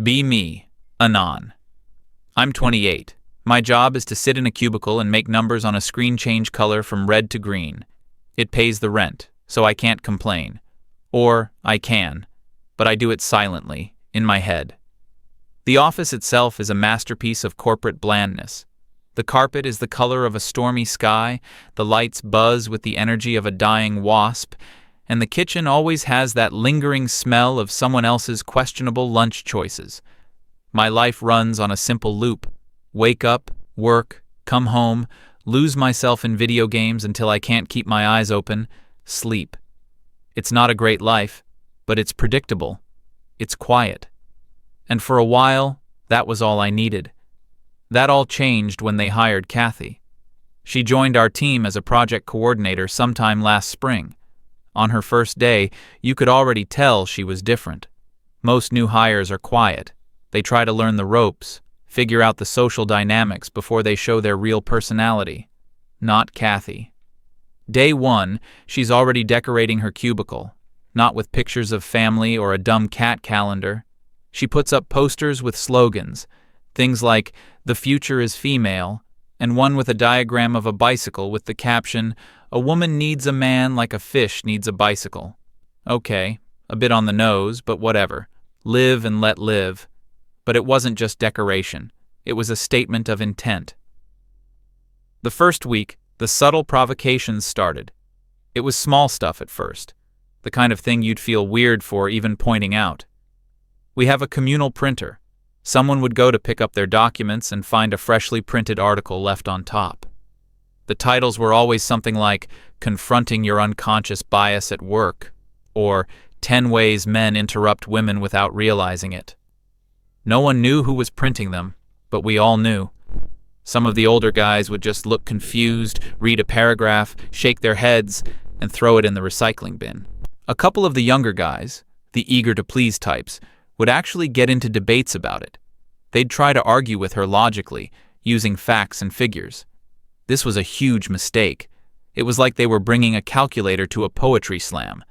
Be me, Anon. I'm 28. My job is to sit in a cubicle and make numbers on a screen change color from red to green. It pays the rent, so I can't complain. Or I can, but I do it silently, in my head. The office itself is a masterpiece of corporate blandness. The carpet is the color of a stormy sky, the lights buzz with the energy of a dying wasp, and the kitchen always has that lingering smell of someone else's questionable lunch choices. My life runs on a simple loop. Wake up, work, come home, lose myself in video games until I can't keep my eyes open, sleep. It's not a great life, but it's predictable. It's quiet. And for a while, that was all I needed. That all changed when they hired Kathy. She joined our team as a project coordinator sometime last spring. On her first day, you could already tell she was different. Most new hires are quiet. They try to learn the ropes, figure out the social dynamics before they show their real personality. Not Kathy. Day one, she's already decorating her cubicle, not with pictures of family or a dumb cat calendar. She puts up posters with slogans, things like, "The future is female," and one with a diagram of a bicycle with the caption, "A woman needs a man like a fish needs a bicycle." Okay, a bit on the nose, but whatever. Live and let live. But it wasn't just decoration. It was a statement of intent. The first week, the subtle provocations started. It was small stuff at first, the kind of thing you'd feel weird for even pointing out. We have a communal printer. Someone would go to pick up their documents and find a freshly printed article left on top. The titles were always something like "Confronting Your Unconscious Bias at Work" or "10 Ways Men Interrupt Women Without Realizing It." No one knew who was printing them, but we all knew. Some of the older guys would just look confused, read a paragraph, shake their heads, and throw it in the recycling bin. A couple of the younger guys, the eager-to-please types, would actually get into debates about it. They'd try to argue with her logically, using facts and figures. This was a huge mistake. It was like they were bringing a calculator to a poetry slam.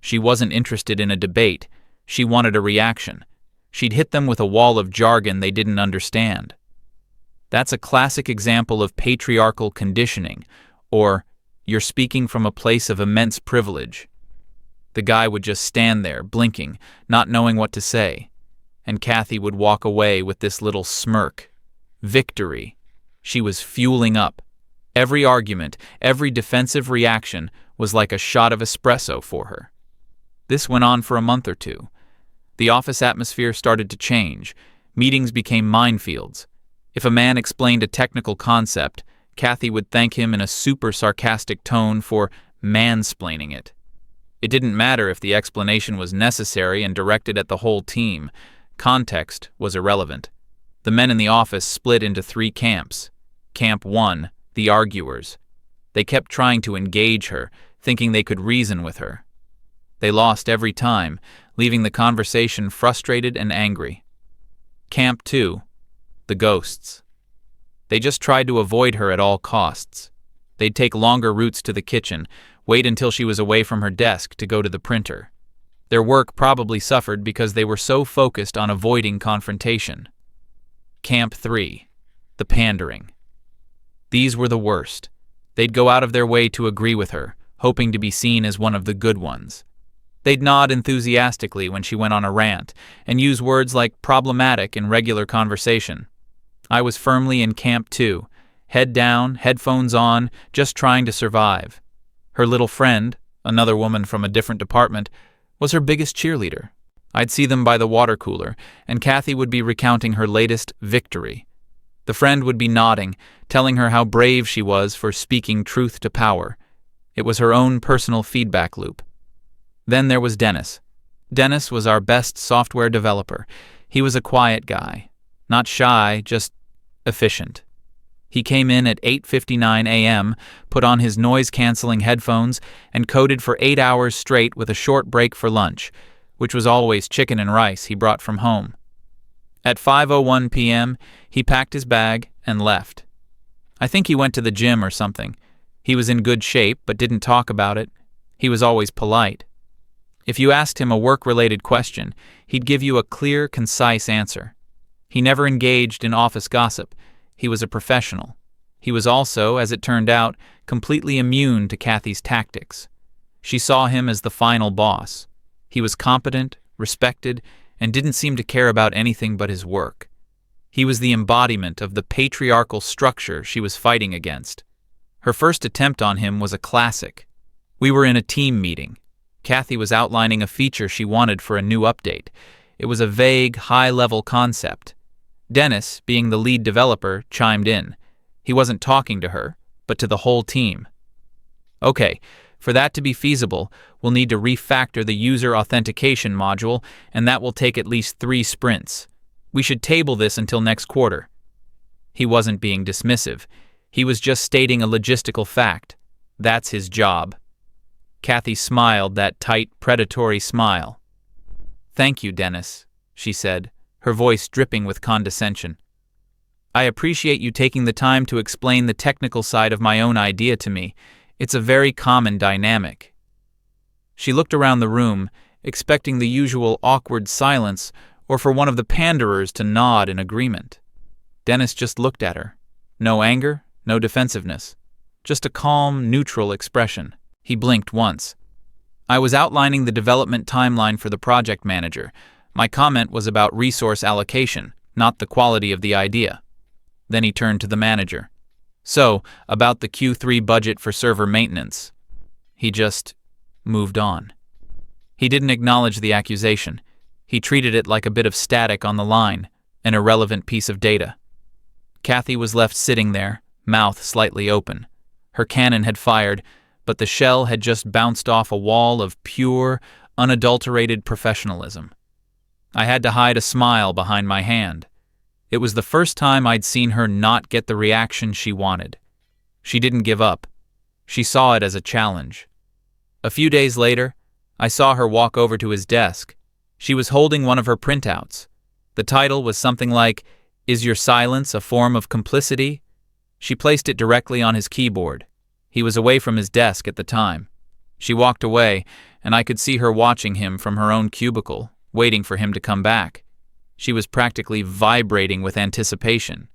She wasn't interested in a debate. She wanted a reaction. She'd hit them with a wall of jargon they didn't understand. That's a classic example of patriarchal conditioning, or "you're speaking from a place of immense privilege." The guy would just stand there, blinking, not knowing what to say, and Kathy would walk away with this little smirk. Victory. She was fueling up. Every argument, every defensive reaction was like a shot of espresso for her. This went on for a month or two. The office atmosphere started to change. Meetings became minefields. If a man explained a technical concept, Kathy would thank him in a super sarcastic tone for mansplaining it. It didn't matter if the explanation was necessary and directed at the whole team. Context was irrelevant. The men in the office split into 3 camps. Camp 1, the arguers. They kept trying to engage her, thinking they could reason with her. They lost every time, leaving the conversation frustrated and angry. Camp 2, the ghosts. They just tried to avoid her at all costs. They'd take longer routes to the kitchen, wait until she was away from her desk to go to the printer. Their work probably suffered because they were so focused on avoiding confrontation. Camp 3, the pandering. These were the worst. They'd go out of their way to agree with her, hoping to be seen as one of the good ones. They'd nod enthusiastically when she went on a rant, and use words like problematic in regular conversation. I was firmly in Camp 2, head down, headphones on, just trying to survive. Her little friend, another woman from a different department, was her biggest cheerleader. I'd see them by the water cooler, and Kathy would be recounting her latest victory. The friend would be nodding, telling her how brave she was for speaking truth to power. It was her own personal feedback loop. Then there was Dennis. Dennis was our best software developer. He was a quiet guy. Not shy, just efficient. He came in at 8:59 a.m., put on his noise-canceling headphones, and coded for 8 hours straight with a short break for lunch, which was always chicken and rice he brought from home. At 5:01 p.m., he packed his bag and left. I think he went to the gym or something. He was in good shape, but didn't talk about it. He was always polite. If you asked him a work-related question, he'd give you a clear, concise answer. He never engaged in office gossip. He was a professional. He was also, as it turned out, completely immune to Kathy's tactics. She saw him as the final boss. He was competent, respected, and didn't seem to care about anything but his work. He was the embodiment of the patriarchal structure she was fighting against. Her first attempt on him was a classic. We were in a team meeting. Kathy was outlining a feature she wanted for a new update. It was a vague, high-level concept. Dennis, being the lead developer, chimed in. He wasn't talking to her, but to the whole team. Okay, for that to be feasible, we'll need to refactor the user authentication module, and that will take at least 3 sprints. We should table this until next quarter. He wasn't being dismissive. He was just stating a logistical fact. That's his job. Kathy smiled that tight, predatory smile. "Thank you, Dennis," she said, her voice dripping with condescension. "I appreciate you taking the time to explain the technical side of my own idea to me. It's a very common dynamic." She looked around the room, expecting the usual awkward silence or for one of the panderers to nod in agreement. Dennis just looked at her. No anger, no defensiveness. Just a calm, neutral expression. He blinked once. "I was outlining the development timeline for the project manager. My comment was about resource allocation, not the quality of the idea." Then he turned to the manager. "So, about the Q3 budget for server maintenance." He just moved on. He didn't acknowledge the accusation. He treated it like a bit of static on the line, an irrelevant piece of data. Kathy was left sitting there, mouth slightly open. Her cannon had fired, but the shell had just bounced off a wall of pure, unadulterated professionalism. I had to hide a smile behind my hand. It was the first time I'd seen her not get the reaction she wanted. She didn't give up. She saw it as a challenge. A few days later, I saw her walk over to his desk. She was holding one of her printouts. The title was something like, "Is Your Silence a Form of Complicity?" She placed it directly on his keyboard. He was away from his desk at the time. She walked away, and I could see her watching him from her own cubicle, waiting for him to come back. She was practically vibrating with anticipation.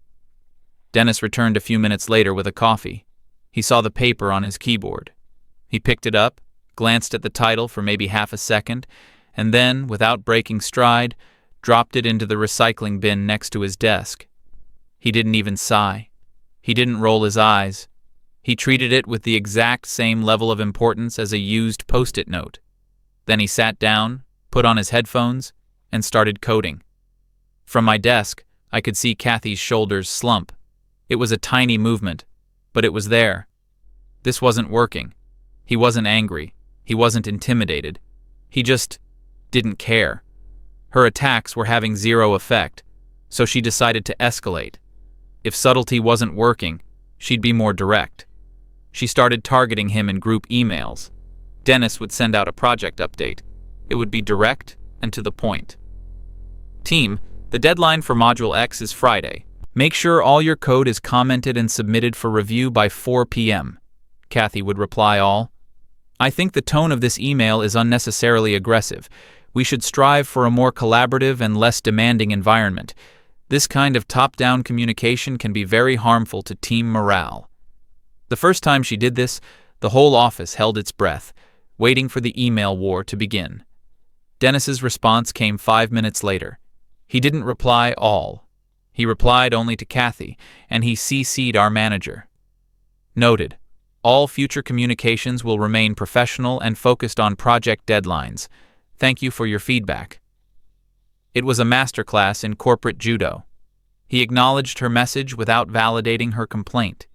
Dennis returned a few minutes later with a coffee. He saw the paper on his keyboard. He picked it up, glanced at the title for maybe half a second, and then, without breaking stride, dropped it into the recycling bin next to his desk. He didn't even sigh. He didn't roll his eyes. He treated it with the exact same level of importance as a used Post-it note. Then he sat down, put on his headphones, and started coding. From my desk, I could see Kathy's shoulders slump. It was a tiny movement, but it was there. This wasn't working. He wasn't angry. He wasn't intimidated. He just didn't care. Her attacks were having zero effect, so she decided to escalate. If subtlety wasn't working, she'd be more direct. She started targeting him in group emails. Dennis would send out a project update. It would be direct and to the point. "Team, the deadline for Module X is Friday. Make sure all your code is commented and submitted for review by 4 p.m. Kathy would reply all. "I think the tone of this email is unnecessarily aggressive. We should strive for a more collaborative and less demanding environment. This kind of top-down communication can be very harmful to team morale." The first time she did this, the whole office held its breath, waiting for the email war to begin. Dennis's response came 5 minutes later. He didn't reply all. He replied only to Kathy, and he CC'd our manager. "Noted. All future communications will remain professional and focused on project deadlines. Thank you for your feedback." It was a masterclass in corporate judo. He acknowledged her message without validating her complaint.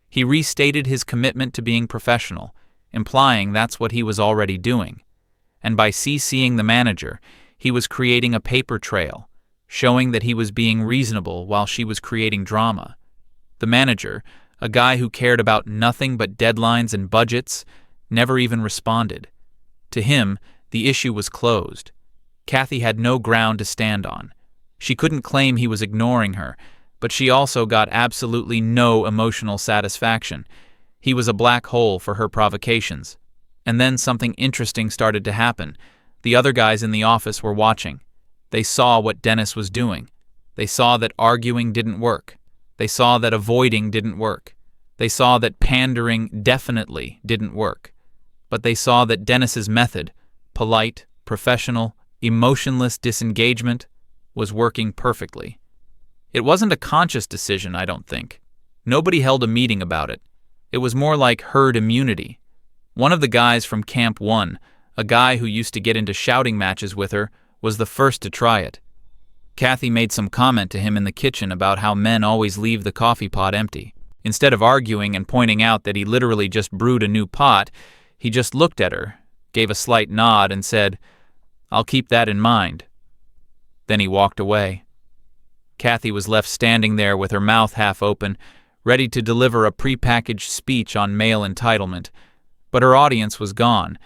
He restated his commitment to being professional, implying that's what he was already doing. And by CCing the manager, he was creating a paper trail, showing that he was being reasonable while she was creating drama. The manager, a guy who cared about nothing but deadlines and budgets, never even responded. To him, the issue was closed. Kathy had no ground to stand on. She couldn't claim he was ignoring her, but she also got absolutely no emotional satisfaction. He was a black hole for her provocations. And then something interesting started to happen. The other guys in the office were watching. They saw what Dennis was doing. They saw that arguing didn't work. They saw that avoiding didn't work. They saw that pandering definitely didn't work. But they saw that Dennis's method, polite, professional, emotionless disengagement, was working perfectly. It wasn't a conscious decision, I don't think. Nobody held a meeting about it. It was more like herd immunity. One of the guys from Camp 1, a guy who used to get into shouting matches with her, was the first to try it. Kathy made some comment to him in the kitchen about how men always leave the coffee pot empty. Instead of arguing and pointing out that he literally just brewed a new pot, he just looked at her, gave a slight nod, and said, "I'll keep that in mind." Then he walked away. Kathy was left standing there with her mouth half open, ready to deliver a prepackaged speech on male entitlement. But her audience was gone.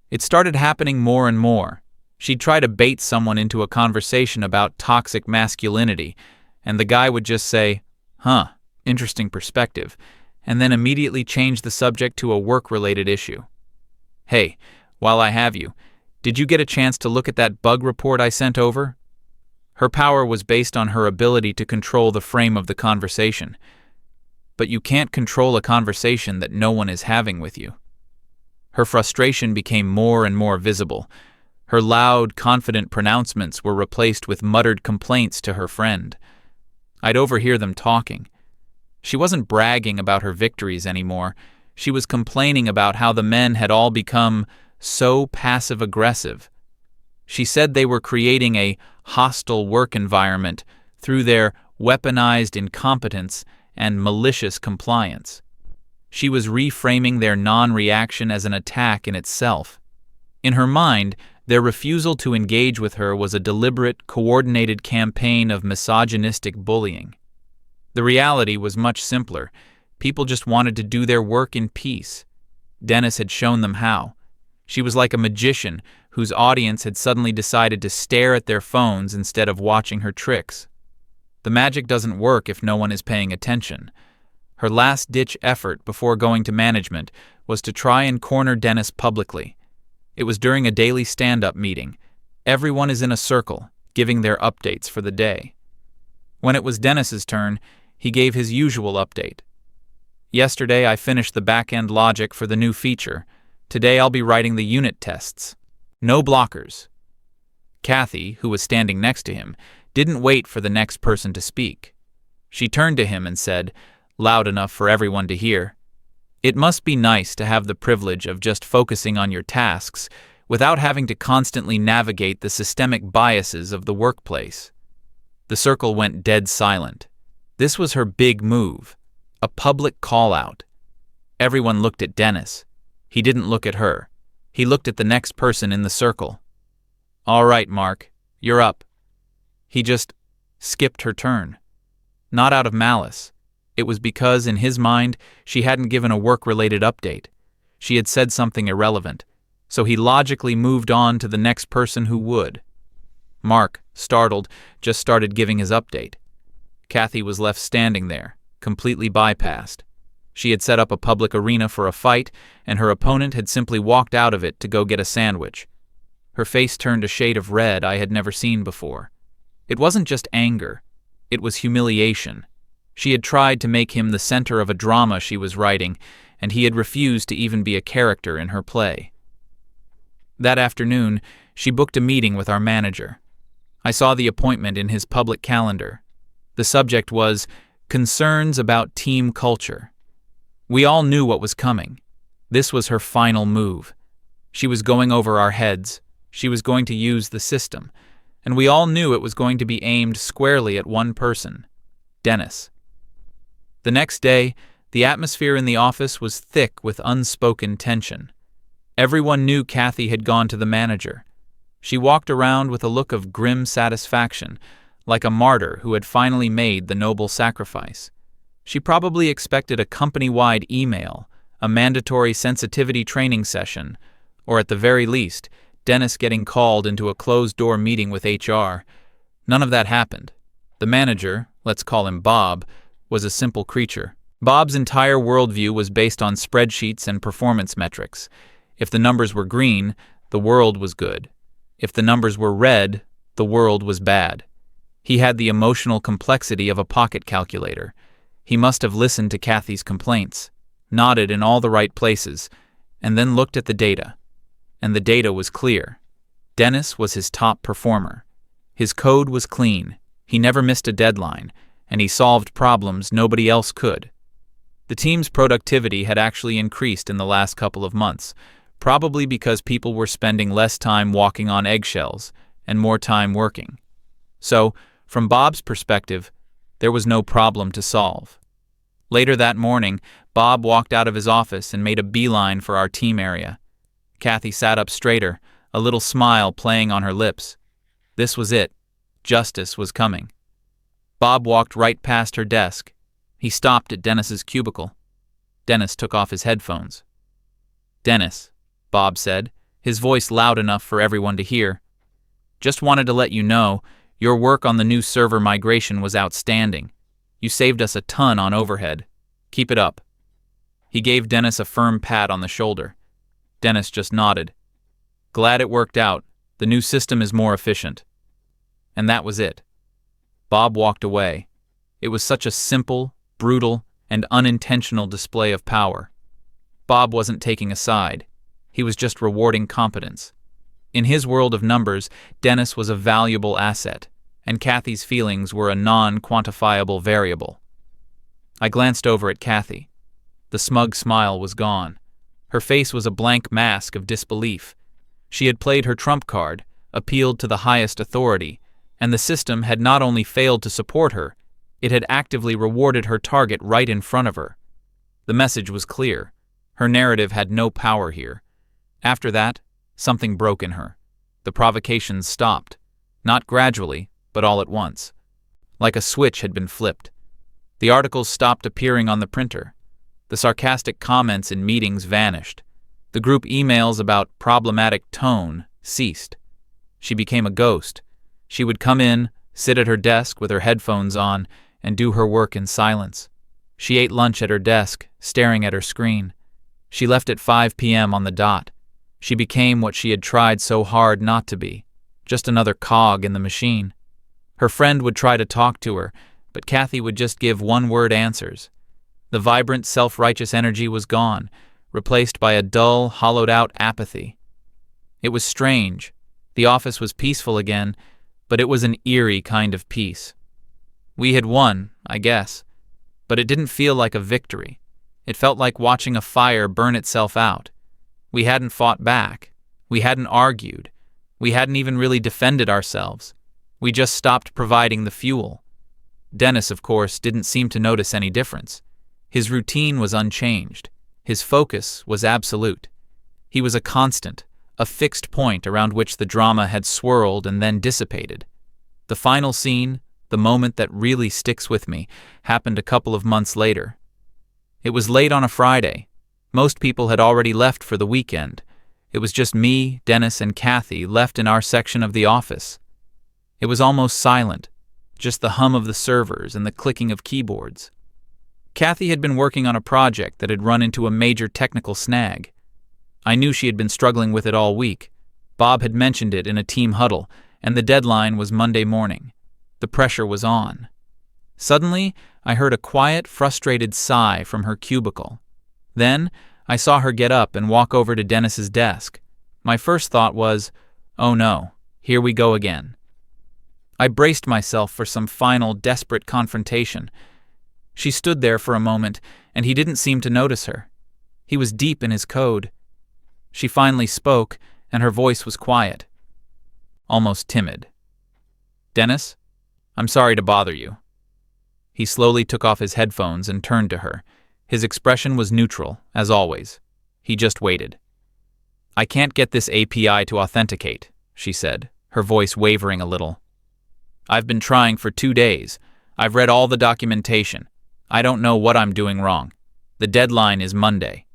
It started happening more and more. She'd try to bait someone into a conversation about toxic masculinity, and the guy would just say, "Huh, interesting perspective," and then immediately change the subject to a work-related issue. "Hey, while I have you, did you get a chance to look at that bug report I sent over?" Her power was based on her ability to control the frame of the conversation. But you can't control a conversation that no one is having with you. Her frustration became more and more visible. Her loud, confident pronouncements were replaced with muttered complaints to her friend. I'd overhear them talking. She wasn't bragging about her victories anymore. She was complaining about how the men had all become so passive-aggressive. She said they were creating a hostile work environment through their weaponized incompetence and malicious compliance. She was reframing their non-reaction as an attack in itself. In her mind, their refusal to engage with her was a deliberate, coordinated campaign of misogynistic bullying. The reality was much simpler. People just wanted to do their work in peace. Dennis had shown them how. She was like a magician whose audience had suddenly decided to stare at their phones instead of watching her tricks. The magic doesn't work if no one is paying attention. Her last-ditch effort before going to management was to try and corner Dennis publicly. It was during a daily stand-up meeting. Everyone is in a circle, giving their updates for the day. When it was Dennis's turn, he gave his usual update. "Yesterday I finished the back-end logic for the new feature. Today I'll be writing the unit tests. No blockers." Kathy, who was standing next to him, didn't wait for the next person to speak. She turned to him and said, loud enough for everyone to hear, "It must be nice to have the privilege of just focusing on your tasks without having to constantly navigate the systemic biases of the workplace." The circle went dead silent. This was her big move, a public call-out. Everyone looked at Dennis. He didn't look at her. He looked at the next person in the circle. "All right, Mark, you're up." He just skipped her turn. Not out of malice. It was because, in his mind, she hadn't given a work-related update. She had said something irrelevant, so he logically moved on to the next person who would. Mark, startled, just started giving his update. Kathy was left standing there, completely bypassed. She had set up a public arena for a fight, and her opponent had simply walked out of it to go get a sandwich. Her face turned a shade of red I had never seen before. It wasn't just anger. It was humiliation. She had tried to make him the center of a drama she was writing, and he had refused to even be a character in her play. That afternoon, she booked a meeting with our manager. I saw the appointment in his public calendar. The subject was concerns about team culture. We all knew what was coming. This was her final move. She was going over our heads. She was going to use the system. And we all knew it was going to be aimed squarely at one person, Dennis. The next day, the atmosphere in the office was thick with unspoken tension. Everyone knew Kathy had gone to the manager. She walked around with a look of grim satisfaction, like a martyr who had finally made the noble sacrifice. She probably expected a company-wide email, a mandatory sensitivity training session, or at the very least, Dennis getting called into a closed-door meeting with HR. None of that happened. The manager, let's call him Bob, was a simple creature. Bob's entire worldview was based on spreadsheets and performance metrics. If the numbers were green, the world was good. If the numbers were red, the world was bad. He had the emotional complexity of a pocket calculator. He must have listened to Kathy's complaints, nodded in all the right places, and then looked at the data. And the data was clear. Dennis was his top performer. His code was clean, he never missed a deadline, and he solved problems nobody else could. The team's productivity had actually increased in the last couple of months, probably because people were spending less time walking on eggshells and more time working. So, from Bob's perspective, there was no problem to solve. Later that morning, Bob walked out of his office and made a beeline for our team area. Kathy sat up straighter, a little smile playing on her lips. This was it. Justice was coming. Bob walked right past her desk. He stopped at Dennis's cubicle. Dennis took off his headphones. "Dennis," Bob said, his voice loud enough for everyone to hear. "Just wanted to let you know, your work on the new server migration was outstanding. You saved us a ton on overhead. Keep it up." He gave Dennis a firm pat on the shoulder. Dennis just nodded. "Glad it worked out. The new system is more efficient." And that was it. Bob walked away. It was such a simple, brutal, and unintentional display of power. Bob wasn't taking a side. He was just rewarding competence. In his world of numbers, Dennis was a valuable asset, and Kathy's feelings were a non-quantifiable variable. I glanced over at Kathy. The smug smile was gone. Her face was a blank mask of disbelief. She had played her trump card, appealed to the highest authority, and the system had not only failed to support her, it had actively rewarded her target right in front of her. The message was clear. Her narrative had no power here. After that, something broke in her. The provocations stopped. Not gradually, but all at once. Like a switch had been flipped. The articles stopped appearing on the printer. The sarcastic comments in meetings vanished. The group emails about problematic tone ceased. She became a ghost. She would come in, sit at her desk with her headphones on, and do her work in silence. She ate lunch at her desk, staring at her screen. She left at 5 p.m. on the dot. She became what she had tried so hard not to be, just another cog in the machine. Her friend would try to talk to her, but Kathy would just give one-word answers. The vibrant, self-righteous energy was gone, replaced by a dull, hollowed-out apathy. It was strange. The office was peaceful again, but it was an eerie kind of peace. We had won, I guess, but it didn't feel like a victory. It felt like watching a fire burn itself out. We hadn't fought back. We hadn't argued. We hadn't even really defended ourselves. We just stopped providing the fuel. Dennis, of course, didn't seem to notice any difference. His routine was unchanged. His focus was absolute. He was a constant, a fixed point around which the drama had swirled and then dissipated. The final scene, the moment that really sticks with me, happened a couple of months later. It was late on a Friday. Most people had already left for the weekend. It was just me, Dennis, and Kathy left in our section of the office. It was almost silent, just the hum of the servers and the clicking of keyboards. Kathy had been working on a project that had run into a major technical snag. I knew she had been struggling with it all week. Bob had mentioned it in a team huddle, and the deadline was Monday morning. The pressure was on. Suddenly, I heard a quiet, frustrated sigh from her cubicle. Then, I saw her get up and walk over to Dennis's desk. My first thought was, oh no, here we go again. I braced myself for some final, desperate confrontation. She stood there for a moment, and he didn't seem to notice her. He was deep in his code. She finally spoke, and her voice was quiet, almost timid. "Dennis, I'm sorry to bother you." He slowly took off his headphones and turned to her. His expression was neutral, as always. He just waited. "I can't get this API to authenticate," she said, her voice wavering a little. "I've been trying for 2 days. I've read all the documentation. I don't know what I'm doing wrong. The deadline is Monday."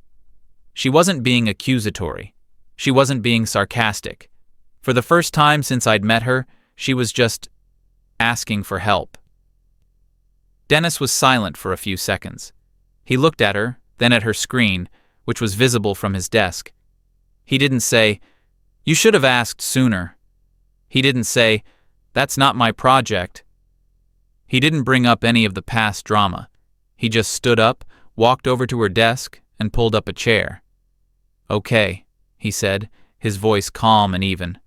She wasn't being accusatory. She wasn't being sarcastic. For the first time since I'd met her, she was just asking for help. Dennis was silent for a few seconds. He looked at her, then at her screen, which was visible from his desk. He didn't say, "You should have asked sooner." He didn't say, "That's not my project." He didn't bring up any of the past drama. He just stood up, walked over to her desk, and pulled up a chair. "Okay," he said, his voice calm and even.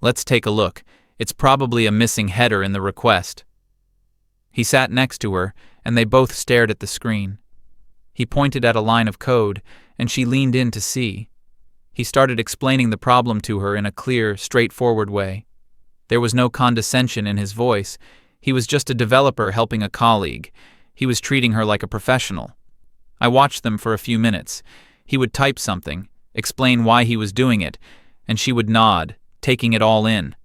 "Let's take a look. It's probably a missing header in the request." He sat next to her, and they both stared at the screen. He pointed at a line of code, and she leaned in to see. He started explaining the problem to her in a clear, straightforward way. There was no condescension in his voice. He was just a developer helping a colleague. He was treating her like a professional. I watched them for a few minutes. He would type something, explain why he was doing it, and she would nod, taking it all in.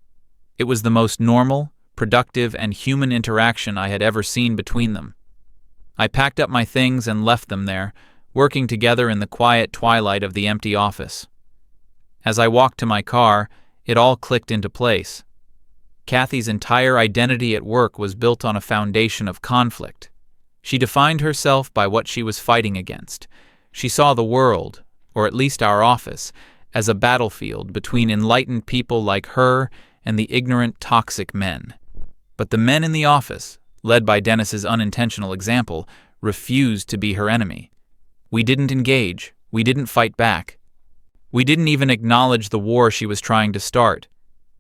It was the most normal, productive, and human interaction I had ever seen between them. I packed up my things and left them there, working together in the quiet twilight of the empty office. As I walked to my car, it all clicked into place. Kathy's entire identity at work was built on a foundation of conflict. She defined herself by what she was fighting against. She saw the world, or at least our office, as a battlefield between enlightened people like her and the ignorant, toxic men. But the men in the office, led by Dennis's unintentional example, refused to be her enemy. We didn't engage. We didn't fight back. We didn't even acknowledge the war she was trying to start.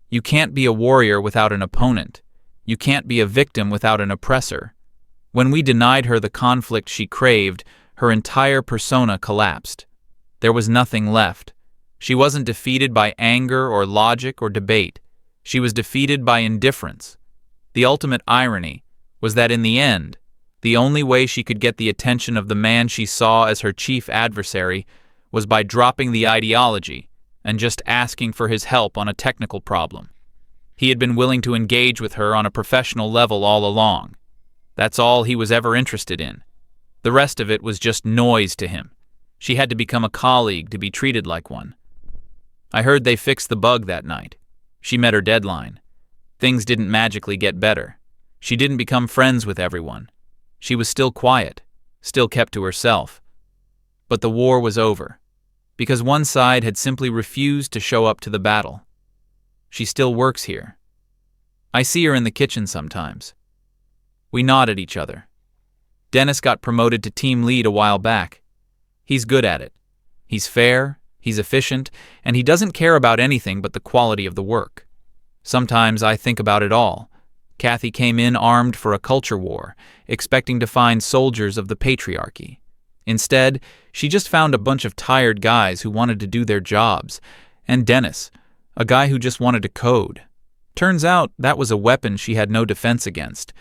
You can't be a warrior without an opponent. You can't be a victim without an oppressor. When we denied her the conflict she craved, her entire persona collapsed. There was nothing left. She wasn't defeated by anger or logic or debate. She was defeated by indifference. The ultimate irony was that in the end, the only way she could get the attention of the man she saw as her chief adversary was by dropping the ideology and just asking for his help on a technical problem. He had been willing to engage with her on a professional level all along. That's all he was ever interested in. The rest of it was just noise to him. She had to become a colleague to be treated like one. I heard they fixed the bug that night. She met her deadline. Things didn't magically get better. She didn't become friends with everyone. She was still quiet, still kept to herself. But the war was over, because one side had simply refused to show up to the battle. She still works here. I see her in the kitchen sometimes. We nod at each other. Dennis got promoted to team lead a while back. He's good at it. He's fair, he's efficient, and he doesn't care about anything but the quality of the work. Sometimes I think about it all. Kathy came in armed for a culture war, expecting to find soldiers of the patriarchy. Instead, she just found a bunch of tired guys who wanted to do their jobs, and Dennis, a guy who just wanted to code. Turns out that was a weapon she had no defense against.